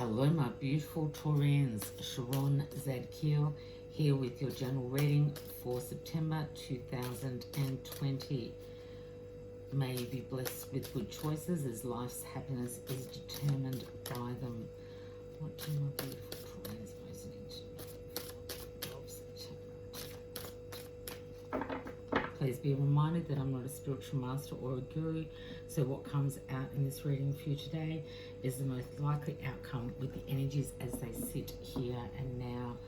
Hello, my beautiful Taurians. Sharon, Zadkiel here with your general reading for September 2020. May you be blessed with good choices as life's happiness is determined by them. What do my beautiful Taurians most need to know for September? Please be reminded that I'm not a spiritual master or a guru, so what comes out in this reading for you today is the most likely outcome with the energies as they sit here and now.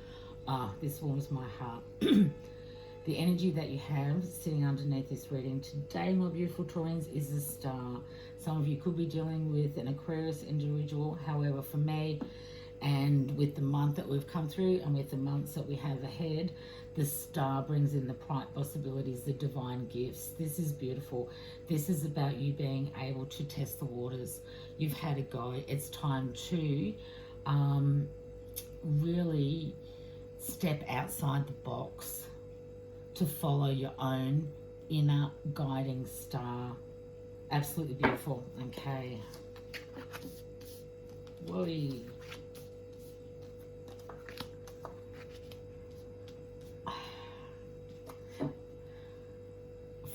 This warms my heart. The energy that you have sitting underneath this reading today, my beautiful Taurians, is a star. Some of you could be dealing with an Aquarius individual. However, for me, and with the month that we've come through and with the months that we have ahead, the star brings in the bright possibilities, the divine gifts. This is beautiful. This is about you being able to test the waters. You've had a go. It's time to really step outside the box to follow your own inner guiding star. Absolutely beautiful. Okay. Whoa.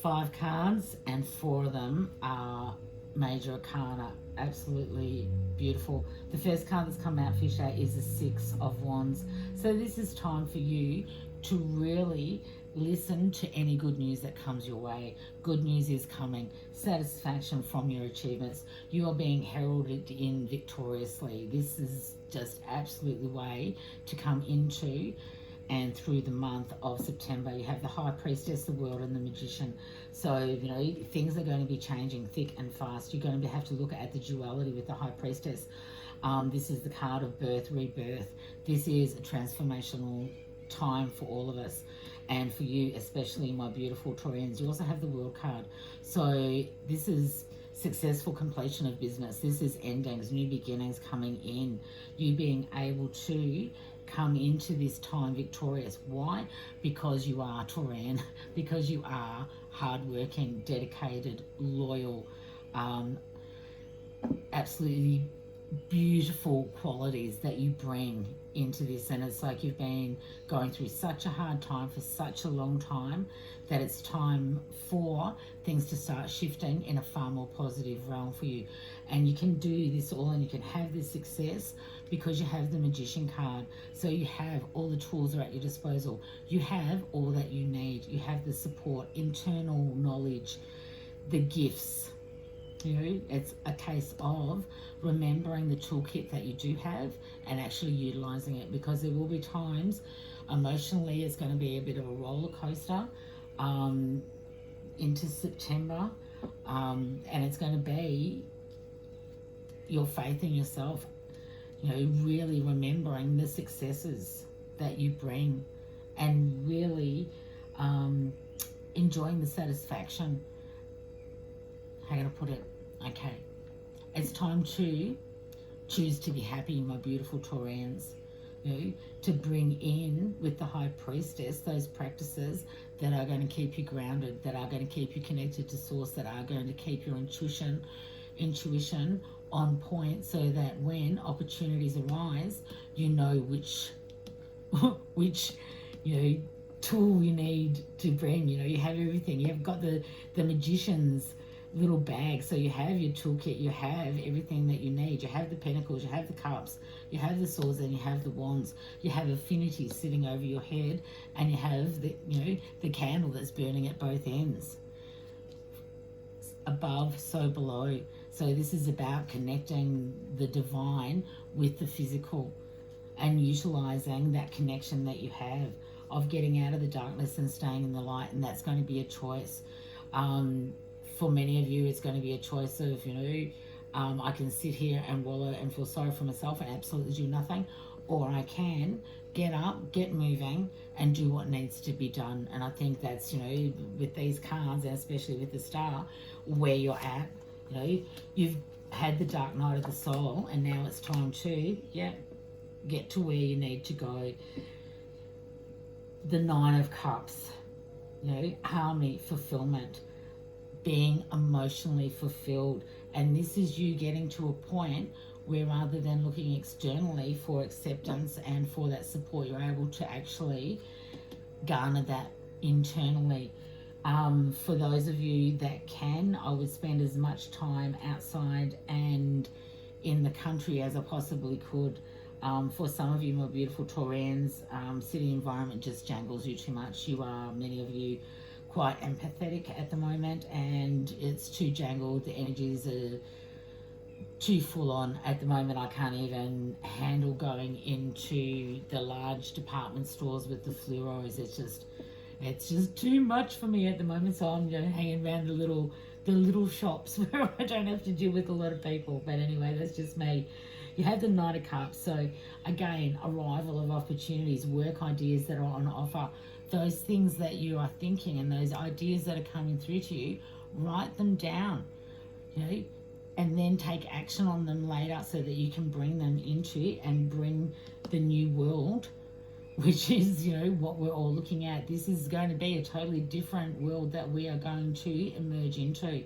5 cards and 4 of them are major arcana. Absolutely beautiful. The first card that's come out for you today is the 6 of Wands. So this is time for you to really listen to any good news that comes your way. Good news is coming. Satisfaction from your achievements. You are being heralded in victoriously. This is just absolutely the way to come into and through the month of September. You have the High Priestess, the World, and the Magician. So, you know, things are going to be changing thick and fast. You're going to have to look at the duality with the High Priestess. This is the card of birth, rebirth. This is a transformational time for all of us. And for you, especially my beautiful Taurians, you also have the World card. So this is successful completion of business. This is endings, new beginnings coming in. You being able to come into this time victorious. Why? Because you are Taurean, because you are hardworking, dedicated, loyal, absolutely beautiful qualities that you bring into this. And it's like you've been going through such a hard time for such a long time that it's time for things to start shifting in a far more positive realm for you. And you can do this all and you can have this success because you have the Magician card. So you have all the tools are at your disposal. You have all that you need. You have the support, internal knowledge, the gifts. You know, it's a case of remembering the toolkit that you do have and actually utilizing it, because there will be times emotionally it's going to be a bit of a roller coaster into September, and it's going to be your faith in yourself, you know, really remembering the successes that you bring and really enjoying the satisfaction. How can I put it? Okay. It's time to choose to be happy, my beautiful Taurians. You know, to bring in with the High Priestess those practices that are going to keep you grounded, that are going to keep you connected to Source, that are going to keep your intuition on point, so that when opportunities arise, you know which you know tool you need to bring. You know, you have everything. You've got the Magician's little bag, so you have your toolkit, you have everything that you need. You have the Pentacles, you have the Cups, you have the Swords, and you have the Wands. You have Affinity sitting over your head, and you have the, you know, the candle that's burning at both ends. Above, so below. So this is about connecting the divine with the physical and utilizing that connection that you have of getting out of the darkness and staying in the light. And that's going to be a choice. For many of you, it's going to be a choice of, you know, I can sit here and wallow and feel sorry for myself and absolutely do nothing, or I can get up, get moving, and do what needs to be done. And I think that's, you know, with these cards, and especially with the star, where you're at. You know, you've had the dark night of the soul, and now it's time to, get to where you need to go. The 9 of Cups, you know, harmony, fulfillment, being emotionally fulfilled. And this is you getting to a point where rather than looking externally for acceptance and for that support, you're able to actually garner that internally. For those of you that can, I would spend as much time outside and in the country as I possibly could. For some of you, my beautiful Taureans, city environment just jangles you too much. You are, many of you, quite empathetic at the moment, and it's too jangled. The energies are too full on at the moment. I can't even handle going into the large department stores with the fluoros. It's just too much for me at the moment. So I'm hanging around the little shops where I don't have to deal with a lot of people. But anyway, that's just me. You have the Knight of Cups. So again, arrival of opportunities, work ideas that are on offer, those things that you are thinking and those ideas that are coming through to you, write them down, and then take action on them later so that you can bring them into and bring the new world, which is, what we're all looking at. This is going to be a totally different world that we are going to emerge into.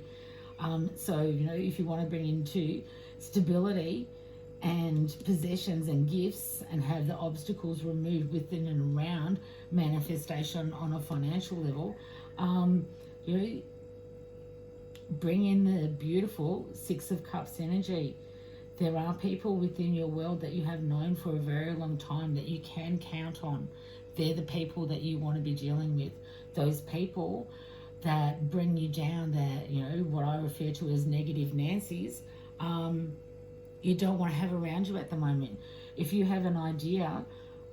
So, if you want to bring into stability and possessions and gifts and have the obstacles removed within and around manifestation on a financial level, bring in the beautiful Six of Cups energy. There are people within your world that you have known for a very long time that you can count on. They're the people that you want to be dealing with. Those people that bring you down, that, what I refer to as negative Nancy's, you don't want to have around you at the moment. If you have an idea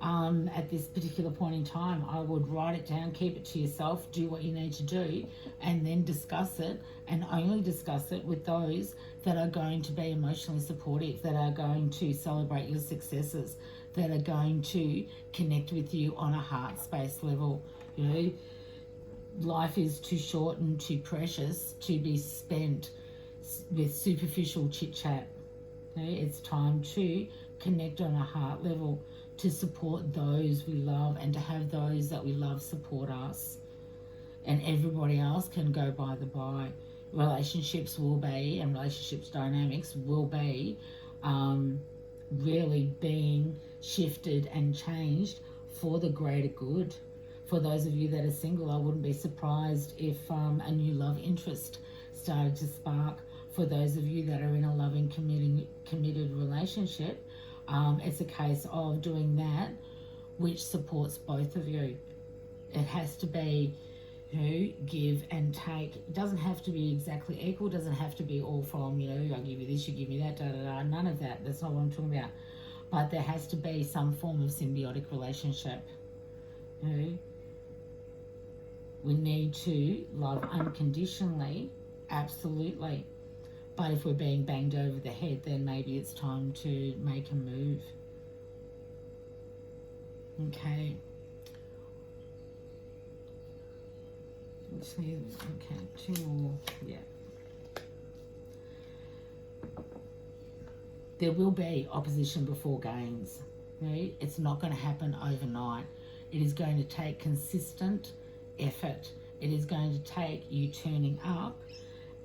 at this particular point in time, I would write it down, keep it to yourself, do what you need to do, and then discuss it, and only discuss it with those that are going to be emotionally supportive, that are going to celebrate your successes, that are going to connect with you on a heart space level. Life is too short and too precious to be spent with superficial chit chat. It's time to connect on a heart level, to support those we love, and to have those that we love support us. And everybody else can go by the by. Relationships will be, and relationships dynamics will be really being shifted and changed for the greater good. For those of you that are single, I wouldn't be surprised if a new love interest started to spark. For those of you that are in a loving, committed relationship, it's a case of doing that which supports both of you. It has to be, give and take. It doesn't have to be exactly equal. It doesn't have to be all from, I'll give you this, you give me that, none of that. That's not what I'm talking about. But there has to be some form of symbiotic relationship. We need to love unconditionally, absolutely. But if we're being banged over the head, then maybe it's time to make a move. Okay. Let's see. Okay, two more. Yeah. There will be opposition before gains. It's not going to happen overnight. It is going to take consistent effort. It is going to take you turning up.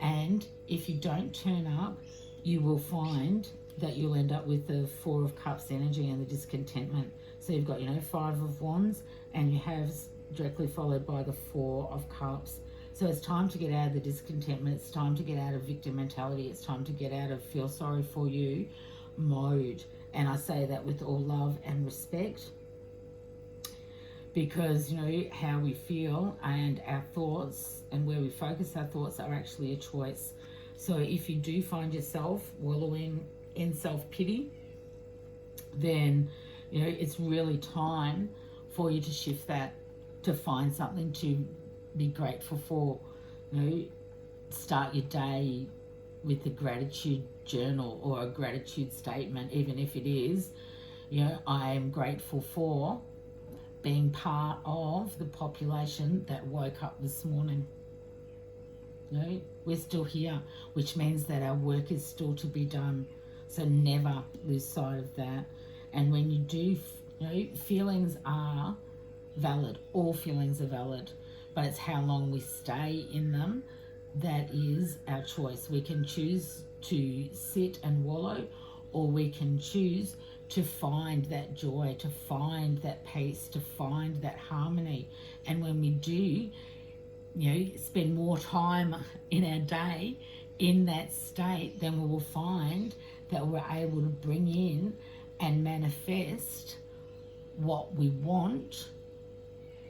And if you don't turn up, you will find that you'll end up with the Four of Cups energy and the discontentment. So you've got, Five of Wands, and you have directly followed by the Four of Cups. So it's time to get out of the discontentment. It's time to get out of victim mentality. It's time to get out of feel sorry for you mode. And I say that with all love and respect, because how we feel and our thoughts and where we focus our thoughts are actually a choice. So if you do find yourself wallowing in self-pity, then it's really time for you to shift that, to find something to be grateful for. Start your day with a gratitude journal or a gratitude statement, even if it is, I am grateful for being part of the population that woke up this morning. We're still here, which means that our work is still to be done. So never lose sight of that. And when you do, feelings are valid. All feelings are valid. But it's how long we stay in them that is our choice. We can choose to sit and wallow, or we can choose to find that joy, to find that peace, to find that harmony. And when we do, spend more time in our day in that state, then we will find that we're able to bring in and manifest what we want,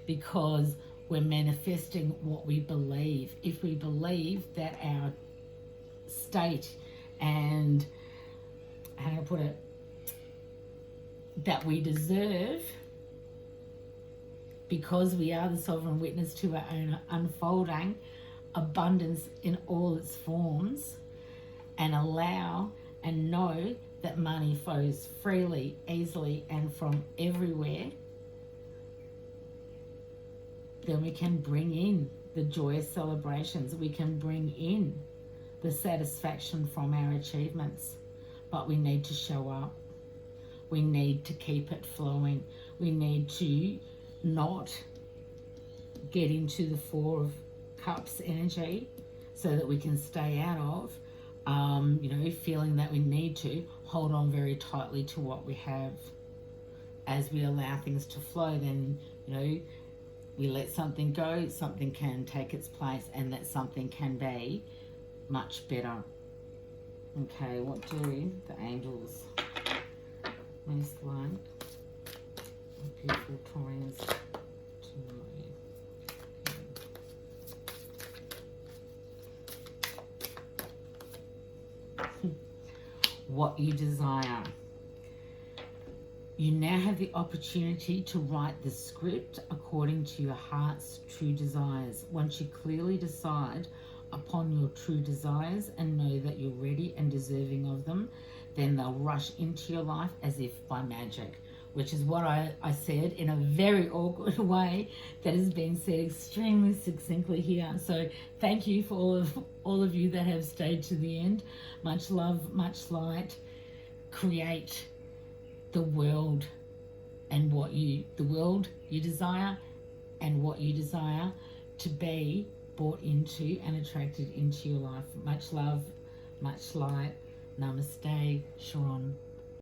because we're manifesting what we believe. If we believe that our state and, how do I put it, that we deserve, because we are the sovereign witness to our own unfolding abundance in all its forms, and allow and know that money flows freely, easily, and from everywhere, then we can bring in the joyous celebrations. We can bring in the satisfaction from our achievements. But we need to show up. We need to keep it flowing. We need to not get into the Four of Cups energy, so that we can stay out of, feeling that we need to hold on very tightly to what we have. As we allow things to flow, then, we let something go, something can take its place, and that something can be much better. Okay, what do the angels most like beautiful Taurians to know? What you desire. You now have the opportunity to write the script according to your heart's true desires. Once you clearly decide upon your true desires and know that you're ready and deserving of them, then they'll rush into your life as if by magic, which is what I said in a very awkward way that has been said extremely succinctly here. So thank you for all of you that have stayed to the end. Much love, much light. Create the world and the world you desire, and what you desire to be brought into and attracted into your life. Much love, much light. Namaste, Sharon.